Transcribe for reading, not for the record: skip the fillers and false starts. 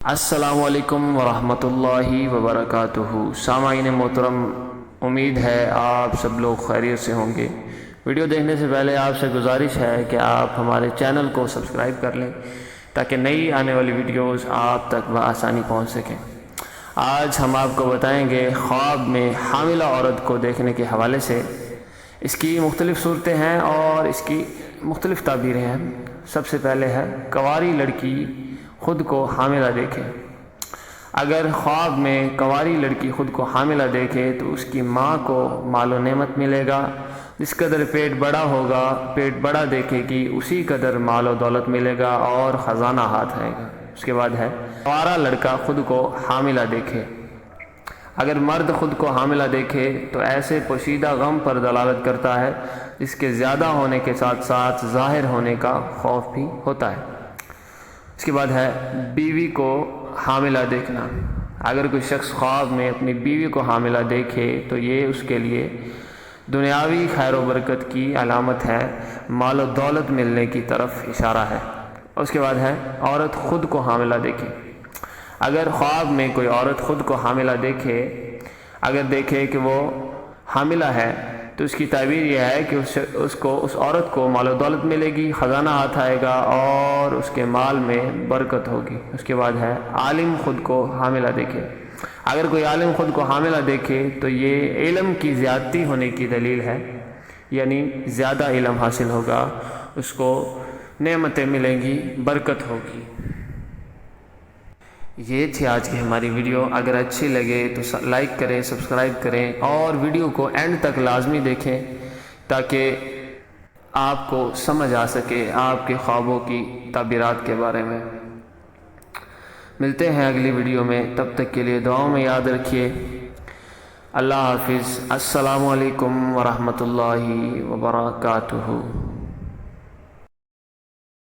السلام علیکم ورحمۃ اللہ وبرکاتہ۔ سامعین محترم، امید ہے آپ سب لوگ خیریت سے ہوں گے۔ ویڈیو دیکھنے سے پہلے آپ سے گزارش ہے کہ آپ ہمارے چینل کو سبسکرائب کر لیں تاکہ نئی آنے والی ویڈیوز آپ تک بآسانی پہنچ سکیں۔ آج ہم آپ کو بتائیں گے خواب میں حاملہ عورت کو دیکھنے کے حوالے سے اس کی مختلف صورتیں ہیں اور اس کی مختلف تعبیریں ہیں۔ سب سے پہلے ہے کنواری لڑکی خود کو حاملہ دیکھے۔ اگر خواب میں کنواری لڑکی خود کو حاملہ دیکھے تو اس کی ماں کو مال و نعمت ملے گا۔ جس قدر پیٹ بڑا ہوگا، پیٹ بڑا دیکھے گی، اسی قدر مال و دولت ملے گا اور خزانہ ہاتھ آئے گا۔ اس کے بعد ہے کنوارا لڑکا خود کو حاملہ دیکھے۔ اگر مرد خود کو حاملہ دیکھے تو ایسے پوشیدہ غم پر دلالت کرتا ہے جس کے زیادہ ہونے کے ساتھ ساتھ ظاہر ہونے کا خوف بھی ہوتا ہے۔ اس کے بعد ہے بیوی کو حاملہ دیکھنا۔ اگر کوئی شخص خواب میں اپنی بیوی کو حاملہ دیکھے تو یہ اس کے لیے دنیاوی خیر و برکت کی علامت ہے، مال و دولت ملنے کی طرف اشارہ ہے۔ اس کے بعد ہے عورت خود کو حاملہ دیکھے۔ اگر خواب میں کوئی عورت خود کو حاملہ دیکھے، اگر دیکھے کہ وہ حاملہ ہے تو اس کی تعبیر یہ ہے کہ اس عورت کو مال و دولت ملے گی، خزانہ ہاتھ آئے گا اور اس کے مال میں برکت ہوگی۔ اس کے بعد ہے عالم خود کو حاملہ دیکھے۔ اگر کوئی عالم خود کو حاملہ دیکھے تو یہ علم کی زیادتی ہونے کی دلیل ہے، یعنی زیادہ علم حاصل ہوگا، اس کو نعمتیں ملیں گی، برکت ہوگی۔ یہ تھی آج کی ہماری ویڈیو۔ اگر اچھی لگے تو لائک کریں، سبسکرائب کریں اور ویڈیو کو اینڈ تک لازمی دیکھیں تاکہ آپ کو سمجھ آ سکے آپ کے خوابوں کی تعبیرات کے بارے میں۔ ملتے ہیں اگلی ویڈیو میں، تب تک کے لیے دعاؤں میں یاد رکھیے۔ اللہ حافظ۔ السلام علیکم ورحمۃ اللہ وبرکاتہ۔